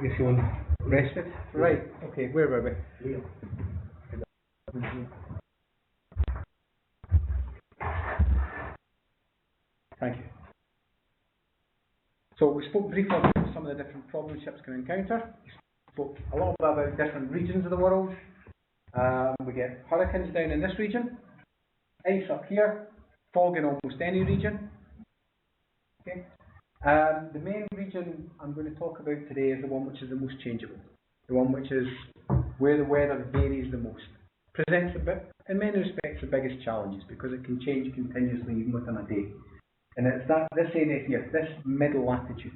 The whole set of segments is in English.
You're feeling rested? Right, okay, where were we? Thank you. So we spoke briefly about some of the different problems ships can encounter. We spoke a little bit about different regions of the world. We get hurricanes down in this region, ice up here, fog in almost any region. Okay. The main region I'm going to talk about today is the one which is the most changeable, the one which is where the weather varies the most. Presents in many respects the biggest challenges because it can change continuously even within a day. And it's this area here, this middle latitude,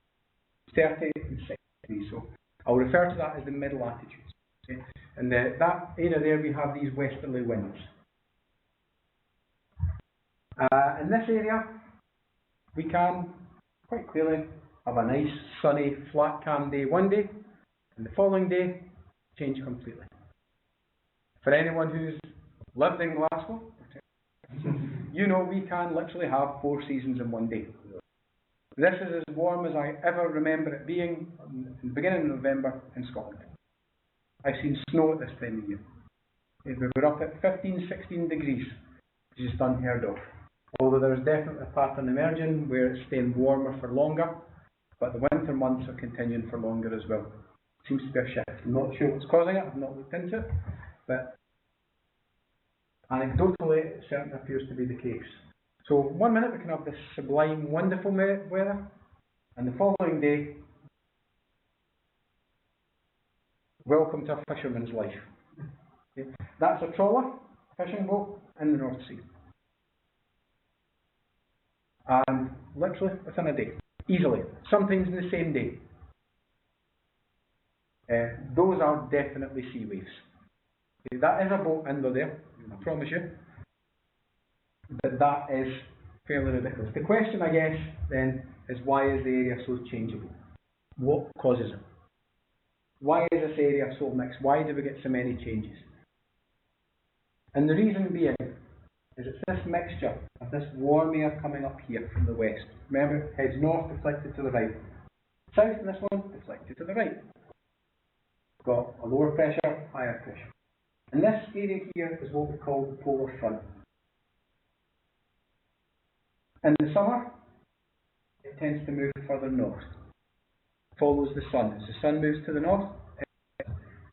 30 and 60 degrees. So I'll refer to that as the middle latitudes. Okay? And that area there we have these westerly winds. In this area we can quite clearly have a nice sunny flat calm day one day and the following day change completely. For anyone who's lived in Glasgow, you know we can literally have 4 seasons in one day. This is as warm as I ever remember it being in the beginning of November in Scotland. I've seen snow at this time of year. We were up at 15, 16 degrees, which is unheard of. Although there is definitely a pattern emerging where it's staying warmer for longer, but the winter months are continuing for longer as well. Seems to be a shift. I'm not sure what's causing it, I've not looked into it, but anecdotally it certainly appears to be the case. So 1 minute we can have this sublime, wonderful weather, and the following day, welcome to a fisherman's life. Okay. That's a trawler, fishing boat in the North Sea. And literally within a day, easily, sometimes in the same day. Those are definitely sea waves. Okay, that is a boat under there, I promise you. But that is fairly ridiculous. The question, I guess, then, is why is the area so changeable? What causes it? Why is this area so mixed? Why do we get so many changes? And the reason being is it's this mixture of this warm air coming up here from the west. Remember, it heads north, deflected to the right. South in this one, deflected to the right. We've got a lower pressure, higher pressure. And this area here is what we call the polar front. In the summer, it tends to move further north. It follows the sun. As the sun moves to the north,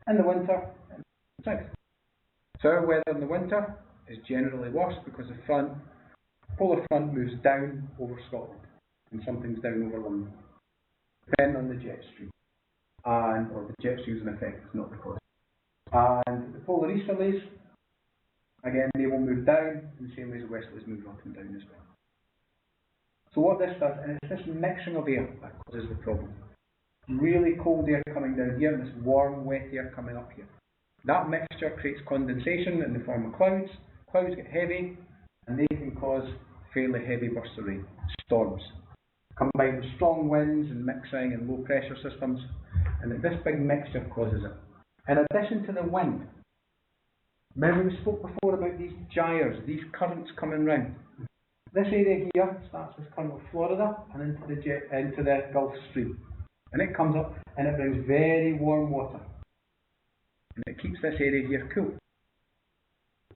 in the winter, it's south. So our weather in the winter is generally worse because the polar front moves down over Scotland and sometimes down over London, depending on the jet stream. Or the jet stream is an effect, it's not the cause. And the polar easterlies, again, they will move down in the same way as the westerlies move up and down as well. So what this does, and it's this mixing of air that causes the problem. Really cold air coming down here and this warm, wet air coming up here. That mixture creates condensation in the form of clouds. Clouds get heavy and they can cause fairly heavy bursts of rain, storms. Combined with strong winds and mixing and low pressure systems, and this big mixture causes it. In addition to the wind, remember we spoke before about these gyres, these currents coming round. This area here starts with current of Florida and into the Gulf Stream. And it comes up and it brings very warm water. And it keeps this area here cool.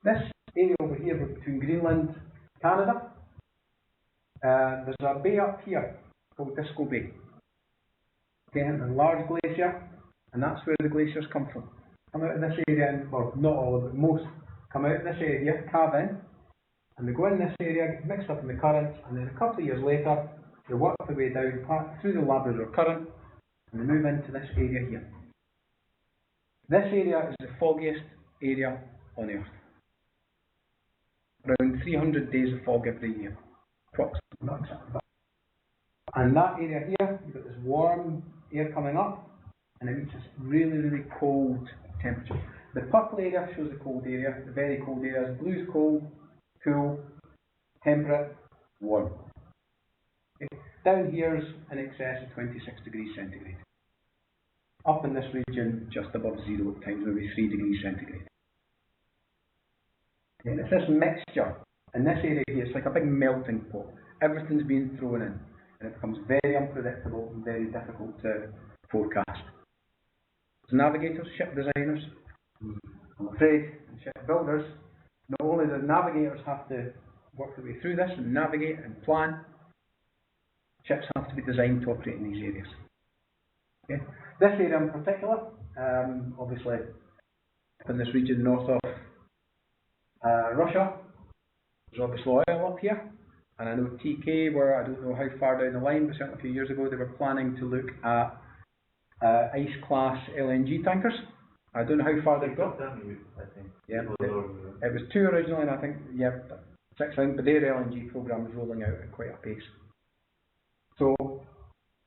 This area over here between Greenland and Canada, there's a bay up here called Disco Bay. Okay, and a large glacier, and that's where the glaciers come from. Come out of this area, well, not all of it, most come out of this area, calve in, and they go in this area, get mixed up in the currents, and then a couple of years later, they work their way down through the Labrador Current, and they move into this area here. This area is the foggiest area on Earth. Around 300 days of fog every year, approximately, not exactly. And that area here, you've got this warm air coming up, and it meets this really, really cold temperature. The purple area shows the cold area, the very cold areas. Blue is cold, cool, temperate, warm. Okay. Down here is in excess of 26 degrees centigrade. Up in this region, just above zero at times, maybe 3 degrees centigrade. Okay. And it's this mixture in this area here, it's like a big melting pot. Everything's being thrown in, and it becomes very unpredictable and very difficult to forecast. As navigators, ship designers, I'm afraid, and ship builders, not only do navigators have to work their way through this and navigate and plan, ships have to be designed to operate in these areas. Okay. This area in particular, obviously, in this region north of Russia, there's obviously oil up here, and I know TK were, I don't know how far down the line, but certainly a few years ago they were planning to look at ice-class LNG tankers. I don't know how far they've got. I think. Yeah, it was 2 originally, and I think, yeah, 6 but their LNG programme is rolling out at quite a pace. So,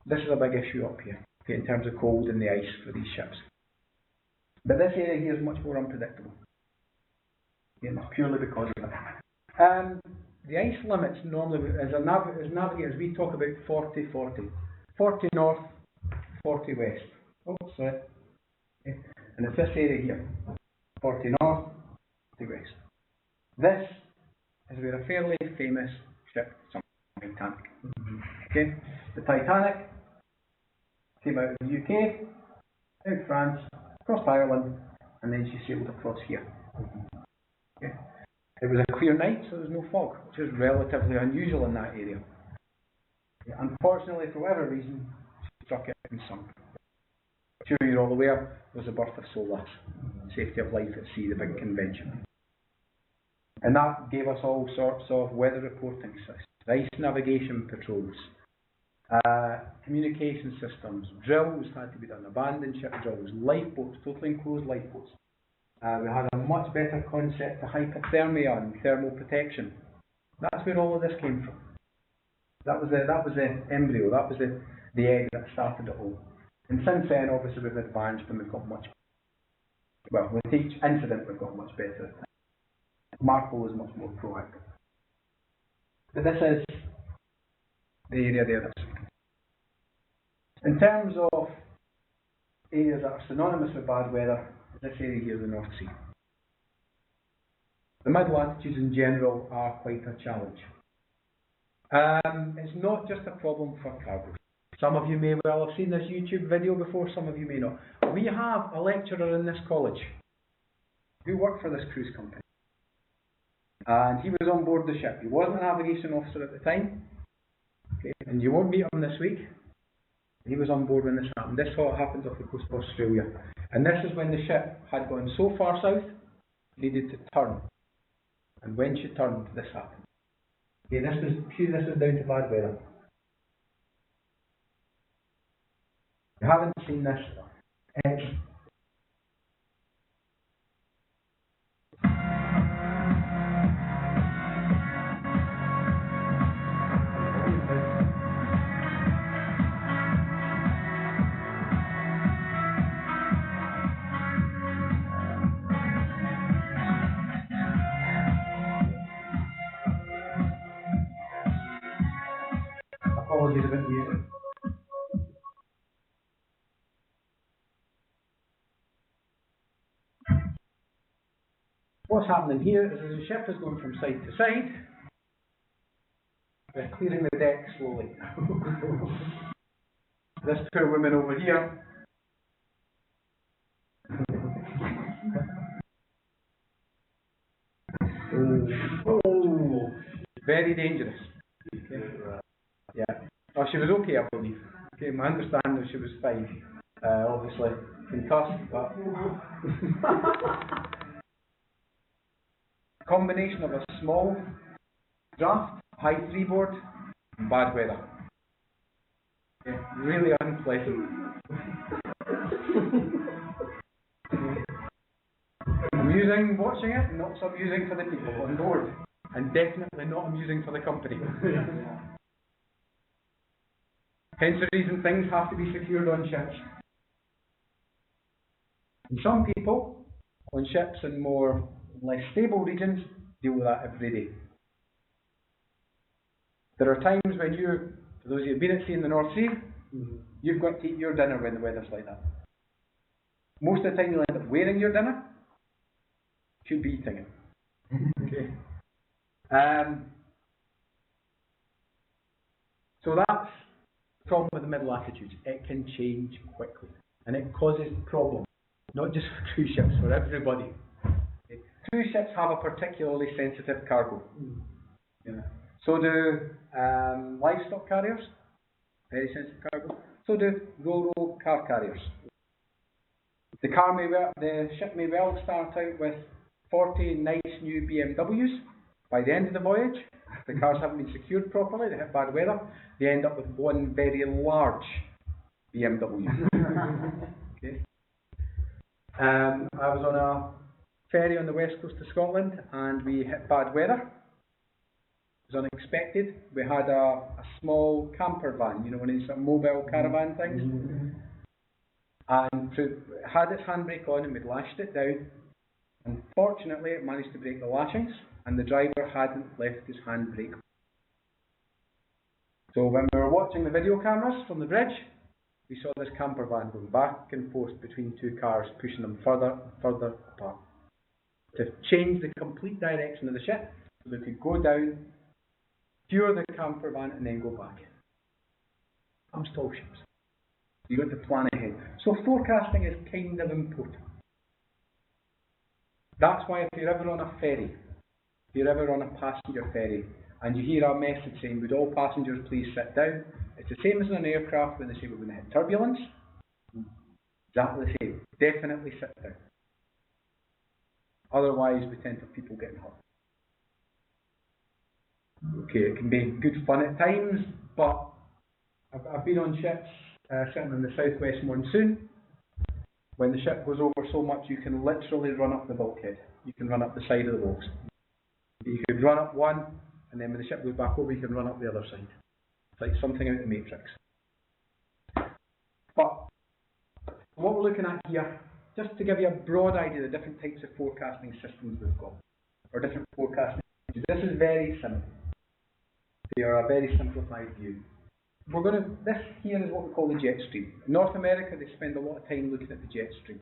this is a big issue up here, okay, in terms of cold and the ice for these ships. But this area here is much more unpredictable, purely because of it. The ice limits normally, as navigators, we talk about 40-40. 40 north, 40 west. Oh, sorry. Okay. And it's this area here, 40 north, 40 west. This is where a fairly famous ship sunk, the Titanic. Okay, the Titanic came out of the UK, out France, across Ireland, and then she sailed across here. Okay. It was a clear night, so there was no fog, which is relatively unusual in that area. Okay. Unfortunately, for whatever reason, she struck it and sunk. I'm sure you're all aware, was the birth of SOLAS, Safety of Life at Sea, the big convention. And that gave us all sorts of weather reporting systems, ice navigation patrols, communication systems, drills had to be done, abandoned ship drills, lifeboats, totally enclosed lifeboats. We had a much better concept of hypothermia and thermal protection. That's where all of this came from. That was the embryo, that was the egg that started it all. And since then, obviously, we've advanced and we've got much, well, with each incident, we've got much better. Marco is much more proactive. But this is the area there that's in terms of areas that are synonymous with bad weather, this area here, the North Sea. The mid-latitudes in general are quite a challenge. It's not just a problem for cargo. Some of you may well have seen this YouTube video before, some of you may not. We have a lecturer in this college who worked for this cruise company. And he was on board the ship. He wasn't a navigation officer at the time. Okay, and you won't meet him this week. He was on board when this happened. This all happens off the coast of Australia. And this is when the ship had gone so far south, needed to turn. And when she turned, this happened. Okay, this was down to bad weather. If you haven't seen this, apologies about the music. What's happening here is as the ship is going from side to side, we're clearing the deck slowly. This poor woman over here very dangerous. Okay. Yeah. Oh, she was okay, I believe. Okay, my understanding she was fine. Obviously concussed, but combination of a small draft, high freeboard, and bad weather. Okay. Really unpleasant. Amusing watching it, not so amusing for the people on board, and definitely not amusing for the company. Hence the reason things have to be secured on ships. And some people on ships in more less stable regions deal with that every day. There are times when for those of you who've been at sea in the North Sea, you've got to eat your dinner when the weather's like that. Most of the time you'll end up wearing your dinner, should be eating it. Okay. So that's the problem with the mid latitudes. It can change quickly and it causes problems. not just for cruise ships, for everybody. Okay. Cruise ships have a particularly sensitive cargo. Yeah. So do livestock carriers, very sensitive cargo. So do ro-ro car carriers. The ship may well start out with 40 nice new BMWs. By the end of the voyage, if the cars haven't been secured properly, they hit bad weather, they end up with one very large BMW. Okay. I was on a ferry on the west coast of Scotland and we hit bad weather. It was unexpected. We had a small camper van, you know, one of these sort of mobile caravan things. And it had its handbrake on and we'd lashed it down. Unfortunately, it managed to break the lashings and the driver hadn't left his handbrake. So when we were watching the video cameras from the bridge, we saw this camper van going back and forth between two cars, pushing them further and further apart. To change the complete direction of the ship, so they could go down, cure the camper van and then go back. I'm tall ships. You got to plan ahead. So forecasting is kind of important. That's why if you're ever on a ferry, if you're ever on a passenger ferry, and you hear a message saying, would all passengers please sit down? It's the same as in an aircraft when they say we're going to hit turbulence. Exactly the same. Definitely sit down. Otherwise, we tend to have people getting hurt. Okay, it can be good fun at times, but I've been on ships, sitting in the southwest monsoon. When the ship goes over so much, you can literally run up the bulkhead. You can run up the side of the walls. You could run up one, and then when the ship goes back over, you can run up the other side. It's like something out of the Matrix. But what we're looking at here, just to give you a broad idea of the different types of forecasting systems we've got, or different forecasting. This is very simple. They are a very simplified view. This here is what we call the jet stream. In North America, they spend a lot of time looking at the jet stream.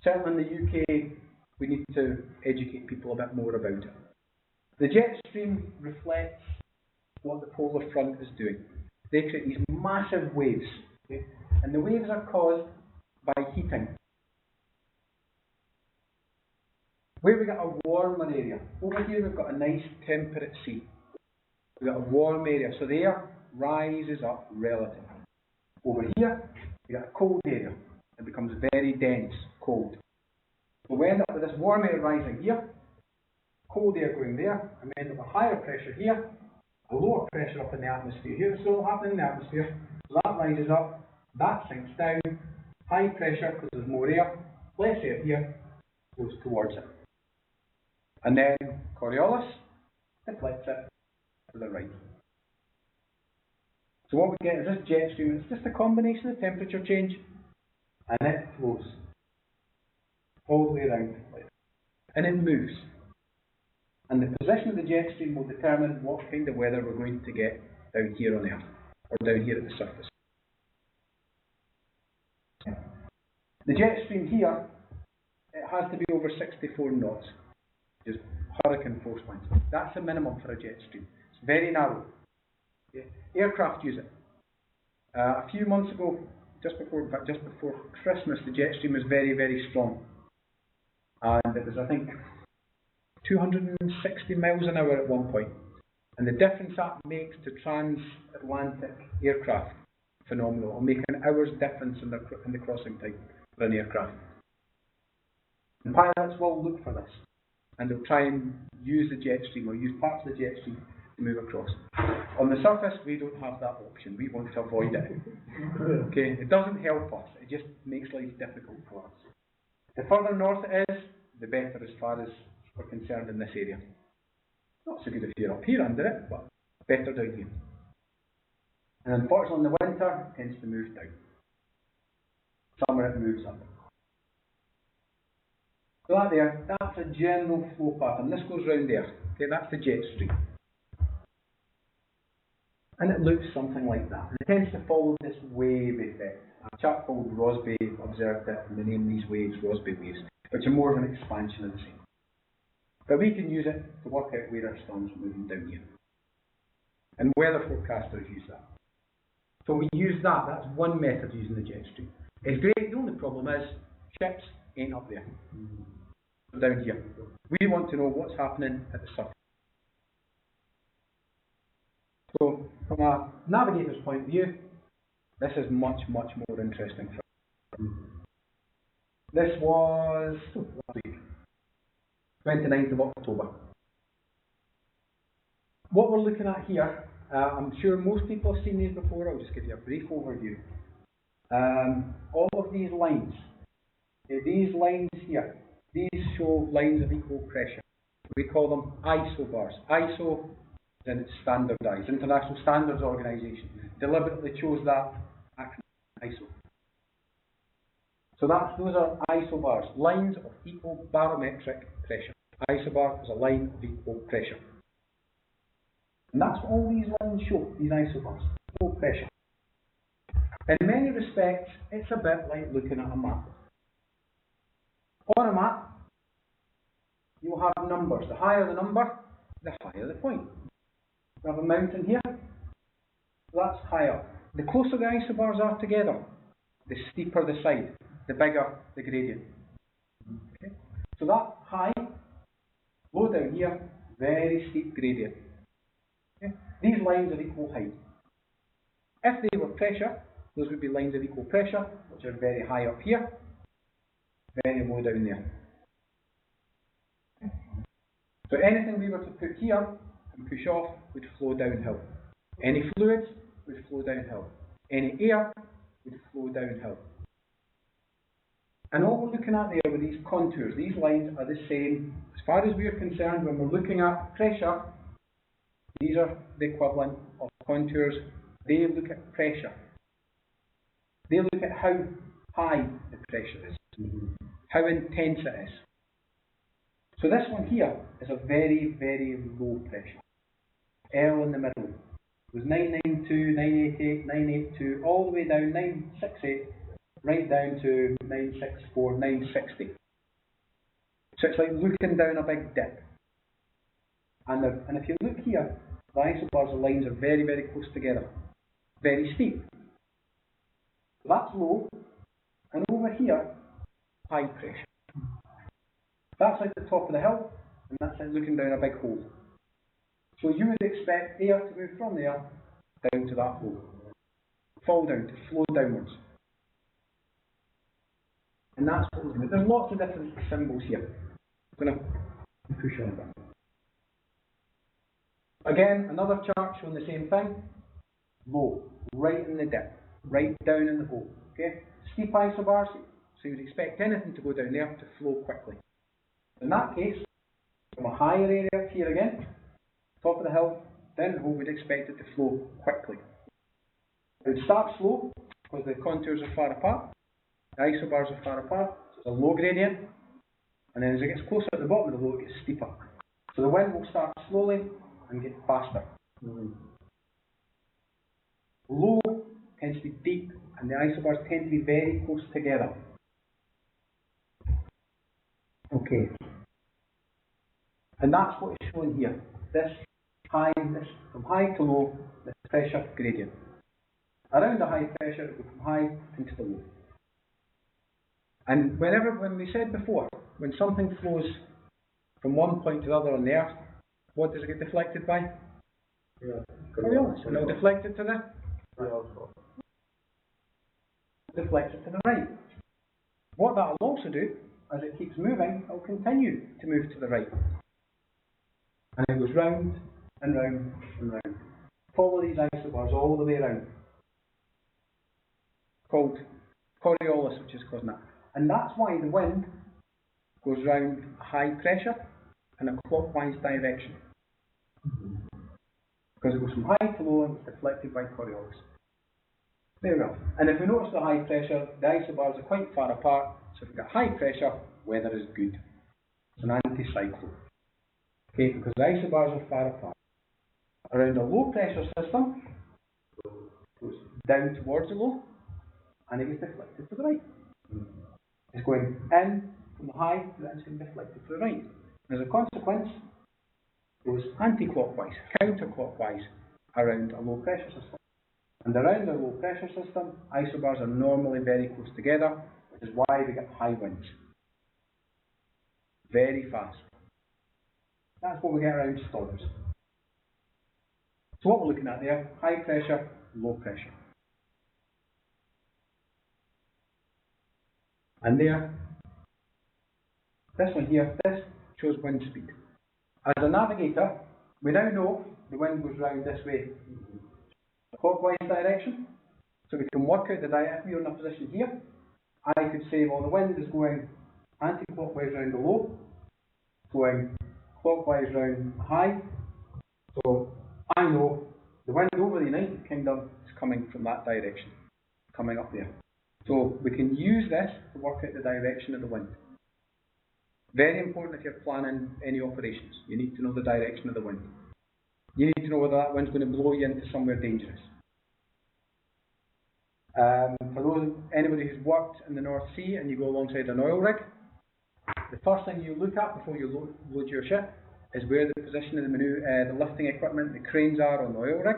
Certainly in the UK, we need to educate people a bit more about it. The jet stream reflects what the polar front is doing. They create these massive waves, okay? And the waves are caused by heating. Where we got a warmer area, over here we've got a nice temperate sea. We've got a warm area, so the air rises up relatively. Over here, we got a cold area. It becomes very dense, cold. So we end up with this warm air rising here, cold air going there, and we end up with higher pressure here, a lower pressure up in the atmosphere here. So what's happening in the atmosphere? So that rises up, that sinks down, high pressure because there's more air, less air here, goes towards it. And then Coriolis deflects it to the right. So what we get is this jet stream. It's just a combination of temperature change, and it flows all the way around, and it moves. And the position of the jet stream will determine what kind of weather we're going to get down here on Earth, or down here at the surface. The jet stream here, it has to be over 64 knots, just hurricane force winds. That's the minimum for a jet stream. It's very narrow. Okay. Aircraft use it. A few months ago, just before Christmas, the jet stream was very, very strong. And it was, I think, 260 miles an hour at one point. And the difference that makes to transatlantic aircraft, phenomenal. It'll make an hour's difference in the crossing time for an aircraft. And pilots will look for this. And they'll try and use the jet stream, or use parts of the jet stream to move across. On the surface, we don't have that option. We want to avoid it. Okay, it doesn't help us. It just makes life difficult for us. The further north it is, the better as far as we're concerned in this area. Not so good if you're up here under it, but better down here. And unfortunately, in the winter, it tends to move down. Summer, it moves up. So that's a general flow pattern. This goes round there. Okay, that's the jet stream. And it looks something like that. It tends to follow this wave effect. A chap called Rossby observed it and they named these waves Rossby waves, which are more of an expansion of the same. But we can use it to work out where our storms are moving down here. And weather forecasters use that. So we use that. That's one method using the jet stream. It's great. The only problem is ships ain't up there. Down here. We want to know what's happening at the surface. So, from a navigator's point of view, this is much, much more interesting for us. This was last week, 29th of October. What we're looking at here, I'm sure most people have seen these before. I'll just give you a brief overview. All of these lines, these lines here, these show lines of equal pressure. We call them isobars. ISO, then it's standardized. International Standards Organization deliberately chose that acronym, ISO. So those are isobars, lines of equal barometric pressure. Isobar is a line of equal pressure. And that's what all these lines show, these isobars, equal pressure. In many respects, it's a bit like looking at a map. On a map, you'll have numbers. The higher the number, the higher the point. We have a mountain here, that's higher. The closer the isobars are together, the steeper the side, the bigger the gradient. Okay? So that high, low down here, very steep gradient. Okay? These lines are equal height. If they were pressure, those would be lines of equal pressure, which are very high up here, very low down there. Okay? So anything we were to put here and push off would flow downhill. Any fluids would flow downhill. Any air would flow downhill. And all we're looking at there with these contours, these lines are the same. As far as we're concerned, when we're looking at pressure, these are the equivalent of contours. They look at pressure. They look at how high the pressure is, how intense it is. So this one here is a very, very low pressure. L in the middle. It was 992, 988, 982, all the way down, 968, right down to 964, 960. So it's like looking down a big dip. And if you look here, the isobars, the lines are very, very close together. Very steep. So that's low. And over here, high pressure. That's like the top of the hill, and that's like looking down a big hole. So you would expect air to move from there down to that hole. Fall down, to flow downwards. And that's what we're doing. There's lots of different symbols here. I'm going to push on a bit. Again, another chart showing the same thing. Low, right in the dip, right down in the hole. Okay? Steep isobars, so you'd expect anything to go down there to flow quickly. In that case, from a higher area up here again, top of the hill, down the hole, we'd expect it to flow quickly. It would start slow because the contours are far apart, the isobars are far apart, so it's a low gradient, and then as it gets closer to the bottom of the low, it gets steeper. So the wind will start slowly and get faster. Low tends to be deep, and the isobars tend to be very close together. Okay. And that's what is shown here. This from high to low, this pressure gradient. Around the high pressure, it will go from high into the low. And when we said before, when something flows from one point to the other on the Earth, what does it get deflected by? Coriolis. And it'll deflect it to the deflects it to the right. What that will also do, as it keeps moving, it will continue to move to the right. And it goes round and round and round. Follow these isobars all the way around. Called Coriolis, which is causing that. And that's why the wind goes round high pressure in a clockwise direction. Because it goes from high to low and it's deflected by Coriolis. There we go. And if we notice the high pressure, the isobars are quite far apart. So if we've got high pressure, weather is good. It's an anticyclone. Okay, because the isobars are far apart. Around a low pressure system, it goes down towards the low, and it gets deflected to the right. It's going in from the high, and it's getting deflected to the right. And as a consequence, it goes anti-clockwise, counterclockwise, around a low pressure system. And around a low pressure system, isobars are normally very close together, which is why we get high winds. very fast. That's what we get around storms. So what we're looking at there, high pressure, low pressure. And there, this one here, this shows wind speed. As a navigator, we now know the wind goes round this way, clockwise direction. So we can work out the if we were in a position here, I could say, well, the wind is going anti-clockwise round the low, going clockwise round high. So I know the wind over the United Kingdom is coming from that direction, coming up there. So we can use this to work out the direction of the wind. Very important if you're planning any operations. You need to know the direction of the wind. You need to know whether that wind's going to blow you into somewhere dangerous. For anybody who's worked in the North Sea and you go alongside an oil rig, the first thing you look at before you load your ship is where the position of the lifting equipment, the cranes are on the oil rig.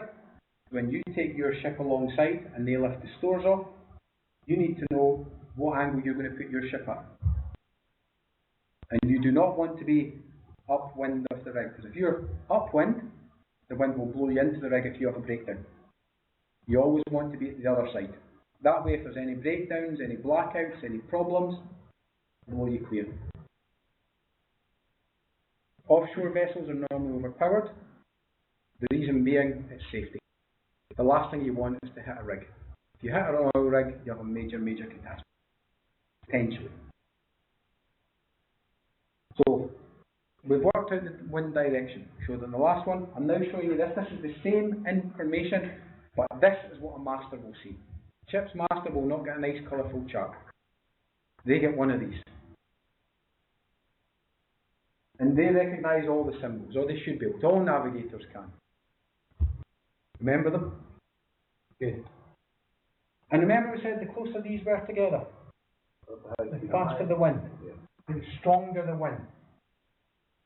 When you take your ship alongside and they lift the stores off, you need to know what angle you're going to put your ship at. And you do not want to be upwind of the rig, because if you're upwind, the wind will blow you into the rig if you have a breakdown. You always want to be at the other side. That way, if there's any breakdowns, any blackouts, any problems, it'll blow you clear. Offshore vessels are normally overpowered. The reason being, it's safety. The last thing you want is to hit a rig. If you hit an oil rig, you have a major, major catastrophe. Potentially. So, we've worked out the wind direction. Showed in the last one. I'm now showing you this. This is the same information, but this is what a master will see. Ship's master will not get a nice colourful chart. They get one of these. And they recognise all the symbols, or they should be able to. All navigators can. Remember them? Good. And remember we said the closer these were together, the faster the wind, the stronger the wind.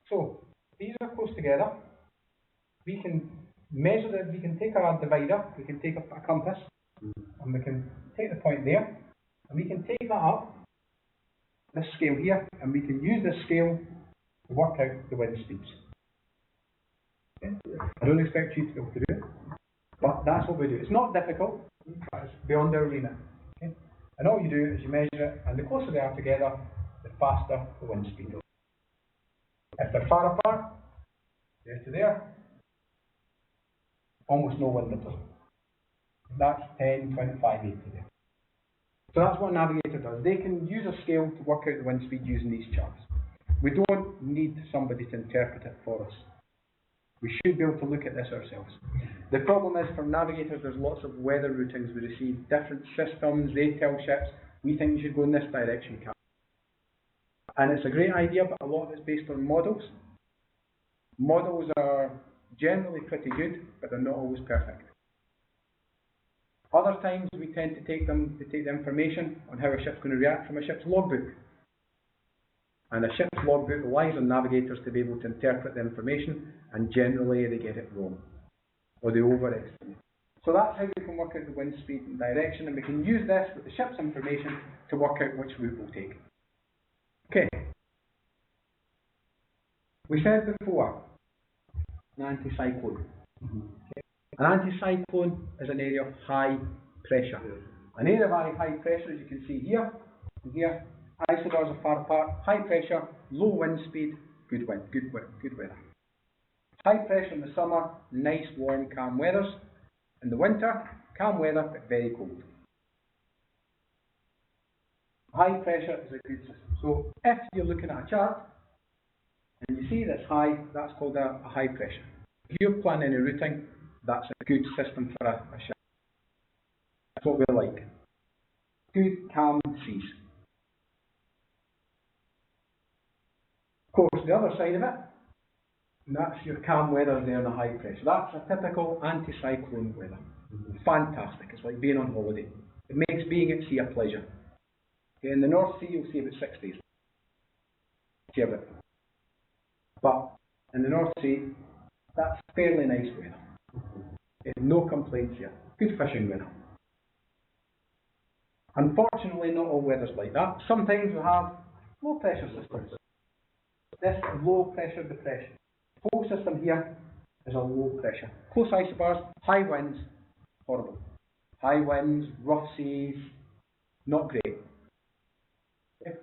So, these are close together. We can measure that, we can take our divider, we can take a compass, and we can take the point there, and we can take that up, this scale here, and we can use this scale to work out the wind speeds. Okay? I don't expect you to be able to do it, but that's what we do. It's not difficult, but it's beyond our remit. Okay? And all you do is you measure it, and the closer they are together, the faster the wind speed. If they're far apart, there to there, almost no wind at all. That's 10, 25, 80 there. So that's what a navigator does. They can use a scale to work out the wind speed using these charts. We don't need somebody to interpret it for us. We should be able to look at this ourselves. The problem is, for navigators, there's lots of weather routings we receive, different systems, they tell ships, we think you should go in this direction, Captain. And it's a great idea, but a lot of it's based on models. Models are generally pretty good, but they're not always perfect. Other times we tend to take the information on how a ship's going to react from a ship's logbook. And a ship's logbook relies on navigators to be able to interpret the information, and generally they get it wrong, or they overestimate. So that's how we can work out the wind speed and direction, and we can use this with the ship's information to work out which route we'll take. Okay. We said before, an anticyclone. Okay. An anticyclone is an area of high pressure. An area of high pressure, as you can see here, and here, isobars are far apart, high pressure, low wind speed, good wind, good weather. High pressure in the summer, nice, warm, calm weathers. In the winter, calm weather, but very cold. High pressure is a good system. So if you're looking at a chart and you see that's high, that's called a high pressure. If you're planning a routing, that's a good system for a ship. That's what we like. Good, calm seas. Of course, the other side of it, and that's your calm weather there in the high pressure. That's a typical anticyclone weather. Fantastic. It's like being on holiday. It makes being at sea a pleasure. In the North Sea, you'll see about 6 days. But in the North Sea, that's fairly nice weather. No complaints here. Good fishing weather. Unfortunately, not all weather's like that. Sometimes we have low pressure systems. this low pressure depression. The whole system here is a low pressure. Close isobars, high winds, horrible. High winds, rough seas, not great. Okay.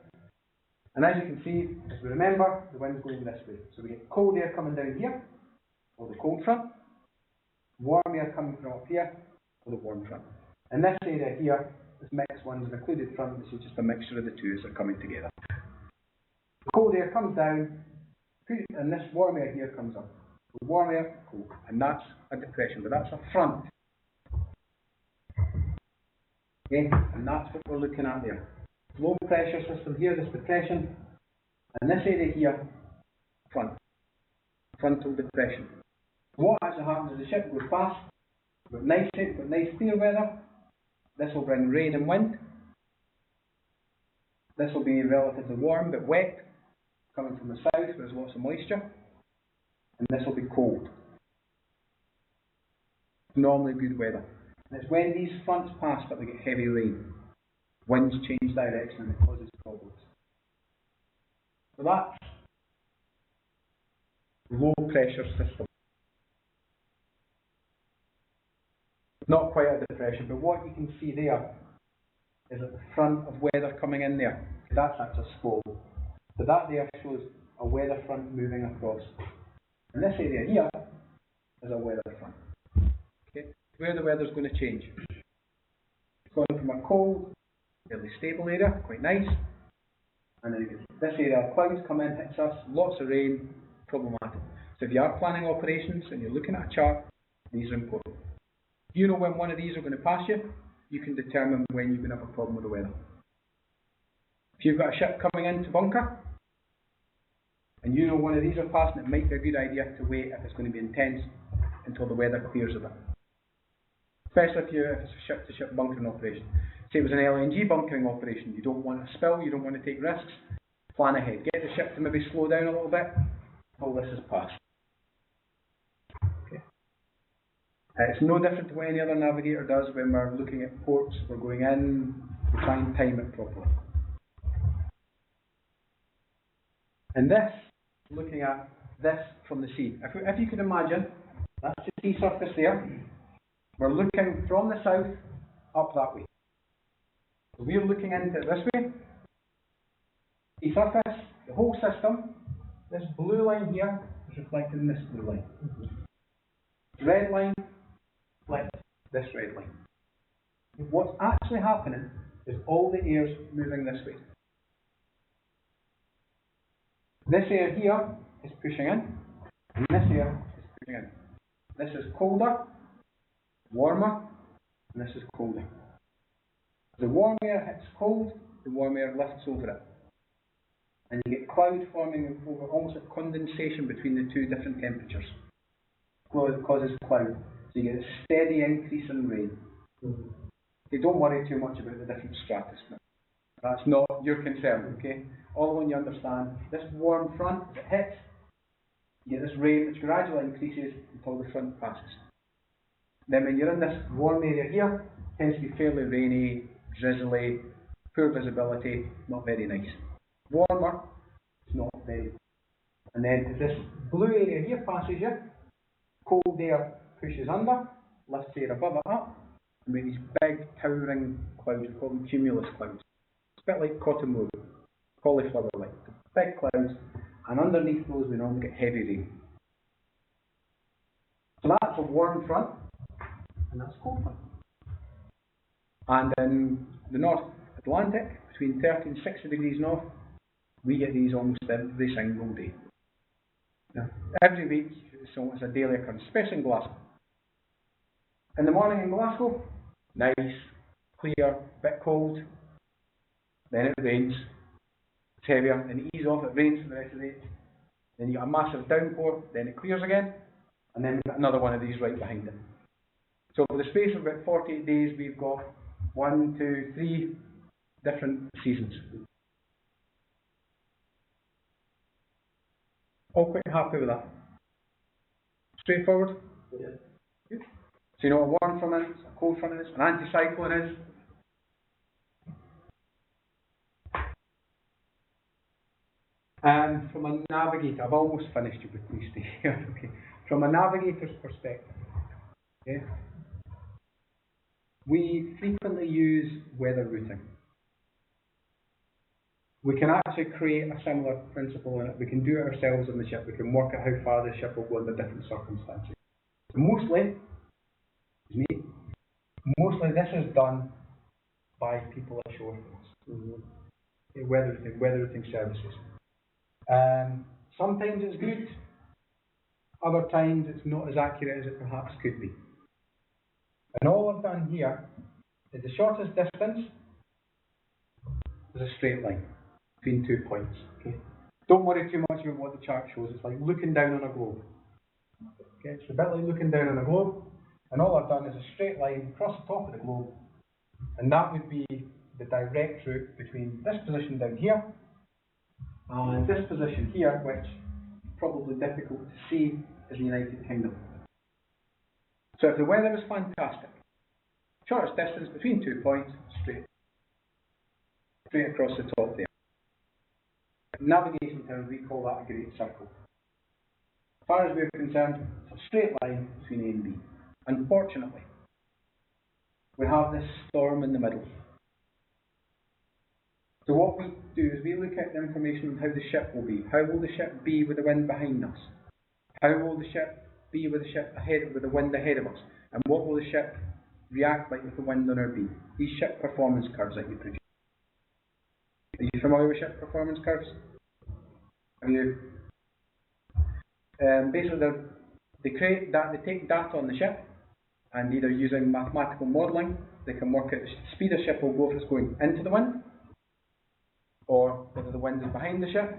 And as you can see, if we remember, the wind's going this way. So we get cold air coming down here, or the cold front, warm air coming from up here, or the warm front. In this area here, this mixed one is an included front, this is just a mixture of the two as they're coming together. The cold air comes down, and this warm air here comes up. The warm air, cold, and that's a depression, but that's a front. Okay, and that's what we're looking at there. Low pressure system here, this depression, and this area here, front. Frontal depression. What actually happens is the ship goes past, we've got nice clear weather. This will bring rain and wind. This will be relatively warm but wet, coming from the south where there's lots of moisture. And this will be cold. Normally good weather. And it's when these fronts pass that we get heavy rain. Winds change direction and it causes problems. So that's low pressure system. Not quite a depression, but what you can see there is at the front of weather coming in there. That's actually a squall. So that there shows a weather front moving across. And this area here is a weather front. Okay, where the weather's going to change. It's going from a cold, fairly stable area, quite nice. And then this area, clouds come in, hits us, lots of rain, problematic. So if you are planning operations and you're looking at a chart, these are important. If you know when one of these are going to pass you, you can determine when you're going to have a problem with the weather. If you've got a ship coming into bunker, and you know one of these are passing, it might be a good idea to wait if it's going to be intense until the weather clears a bit. Especially if it's a ship-to-ship bunkering operation. Say it was an LNG bunkering operation, you don't want to spill, you don't want to take risks, plan ahead. Get the ship to maybe slow down a little bit until this is passed. Okay. It's no different to what any other navigator does when we're looking at ports, we're going in, we try and time it properly. And this, looking at this from the sea. If you could imagine, that's the sea surface there. We're looking from the south up that way. So we're looking into it this way. Sea surface, the whole system, this blue line here is reflecting this blue line. Red line reflects this red line. What's actually happening is all the air's moving this way. This air here is pushing in, and this air is pushing in. This is colder, warmer, and this is colder. The warm air hits cold, the warm air lifts over it. And you get cloud forming over almost a condensation between the two different temperatures. It causes cloud. So you get a steady increase in rain. Okay, don't worry too much about the different stratus. That's not your concern, okay? All I want you to understand, this warm front, as it hits, you get this rain which gradually increases until the front passes. Then when you're in this warm area here, it tends to be fairly rainy, drizzly, poor visibility, not very nice. Warmer, it's not very. And then as this blue area here passes you, cold air pushes under, lifts air above it up, and we have these big towering clouds, we call them cumulus clouds. It's a bit like cotton wool, cauliflower-like, big clouds, and underneath those we normally get heavy rain. So that's a warm front, and that's a cold front. And in the North Atlantic, between 30 and 60 degrees north, we get these almost every single day. Now, every week, so it's a daily occurrence, especially in Glasgow. In the morning in Glasgow, nice, clear, bit cold, then it rains, it's heavier, and it eases off, it rains for the rest of the day. Then you get a massive downpour, then it clears again, and then we've got another one of these right behind it. So for the space of about 48 days, we've got 1, 2, 3 different seasons. All quite happy with that. Straightforward? Yeah. Good. So you know what a warm front is, a cold front is, an anticyclone is. From a navigator, I've almost finished you, but please stay here. Okay. From a navigator's perspective, okay, we frequently use weather routing. We can actually create a similar principle in it. We can do it ourselves on the ship. We can work out how far the ship will go under different circumstances. Mostly, this is done by people ashore. Weather routing services. Sometimes it's good, other times it's not as accurate as it perhaps could be. And all I've done here is the shortest distance is a straight line between 2 points. Okay? Don't worry too much about what the chart shows. It's like looking down on a globe. Okay? It's a bit like looking down on a globe, and all I've done is a straight line across the top of the globe, and that would be the direct route between this position down here and this position here, which is probably difficult to see as the United Kingdom. So if the weather is fantastic, shortest distance between 2 points, straight across the top there. In navigation terms, we call that a great circle. As far as we're concerned, it's a straight line between A and B. Unfortunately, we have this storm in the middle. So what we do is we look at the information on how the ship will be. How will the ship be with the wind behind us? How will the ship be with the wind ahead of us? And what will the ship react like with the wind on our beam? These ship performance curves that you produce. Are you familiar with ship performance curves? Have you? Basically, they take data on the ship, and either using mathematical modelling, they can work out the speed a ship will go if it's going into the wind, or whether the wind is behind the ship.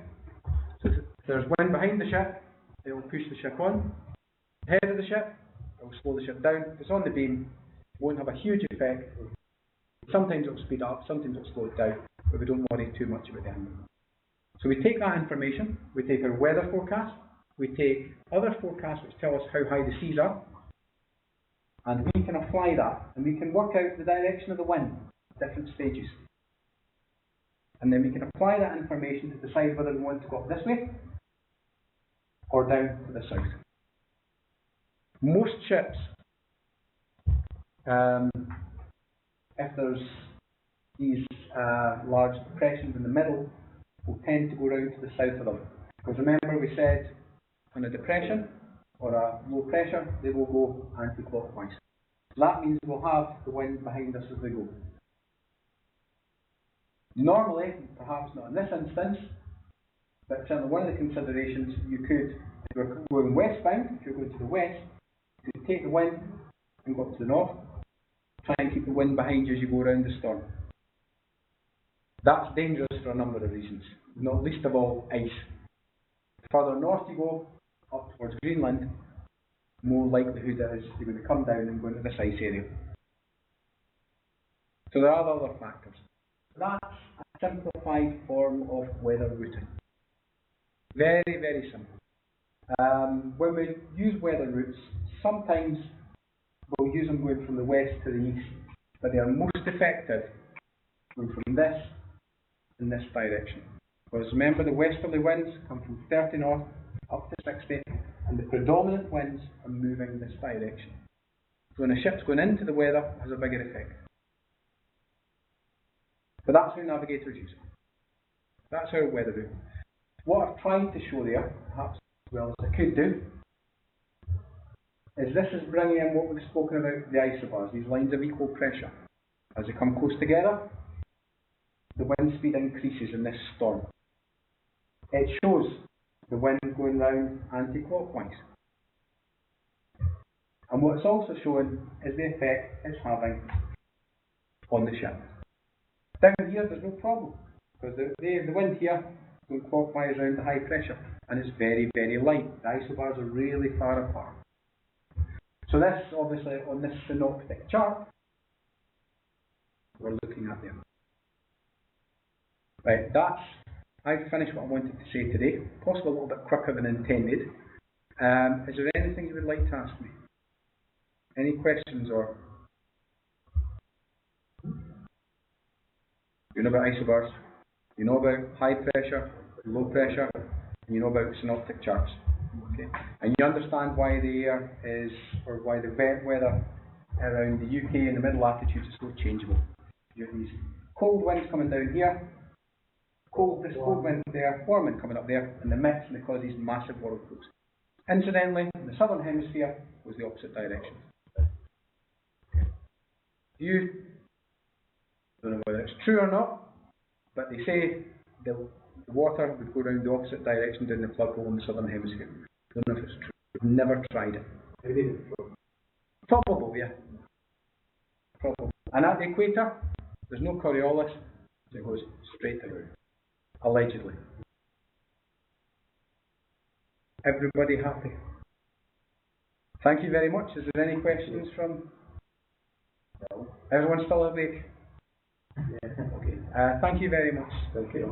So if there's wind behind the ship, it will push the ship on. Ahead of the ship, it will slow the ship down. If it's on the beam, it won't have a huge effect. Sometimes it will speed up, sometimes it will slow it down, but we don't worry too much about the angle. So we take that information, we take our weather forecast, we take other forecasts which tell us how high the seas are, and we can apply that, and we can work out the direction of the wind at different stages. And then we can apply that information to decide whether we want to go up this way or down to the south. Most ships, if there's these large depressions in the middle, will tend to go round to the south of them. Because remember we said on a depression or a low pressure, they will go anti-clockwise. That means we'll have the wind behind us as we go. Normally, perhaps not in this instance, but certainly one of the considerations you could, if you're going westbound, if you're going to the west, you could take the wind and go up to the north, try and keep the wind behind you as you go around the storm. That's dangerous for a number of reasons, not least of all ice. The further north you go, up towards Greenland, more likelihood is you're going to come down and go into this ice area. So there are other factors. That's a simplified form of weather routing. Very, very simple. When we use weather routes, sometimes we'll use them going from the west to the east, but they are most effective going from this in this direction. Because remember, the westerly winds come from 30 north up to 60, and the predominant winds are moving this direction. So when a ship's going into the weather, it has a bigger effect. But that's how navigators use it. That's our weather route. What I've tried to show there, perhaps as well as I could do, is this is bringing in what we've spoken about, the isobars, these lines of equal pressure. As they come close together, the wind speed increases in this storm. It shows the wind going round anti-clockwise. And what it's also showing is the effect it's having on the ship. Down here, there's no problem, because the wind here is going clockwise around the high pressure, and it's very, very light. The isobars are really far apart. So this, obviously, on this synoptic chart, we're looking at there. Right, I've finished what I wanted to say today, possibly a little bit quicker than intended. Is there anything you would like to ask me? Any questions or? You know about isobars? You know about high pressure, low pressure? You know about synoptic charts. Okay. And you understand why the air is, or why the weather around the UK and the middle latitudes is so changeable. You have these cold winds coming down here, this cold wind there, warm wind coming up there, and the mix, and they cause these massive whirlpools. Incidentally, the southern hemisphere was the opposite direction. You don't know whether it's true or not, but they say the water would go around the opposite direction down the plug hole in the southern hemisphere. I don't know if it's true. We've never tried it. Probable, yeah. Probable. And at the equator, there's no Coriolis. It goes straight through. Allegedly. Everybody happy? Thank you very much. Is there any questions from? No. Everyone still awake? Yeah. Okay. Thank you very much. Thank you.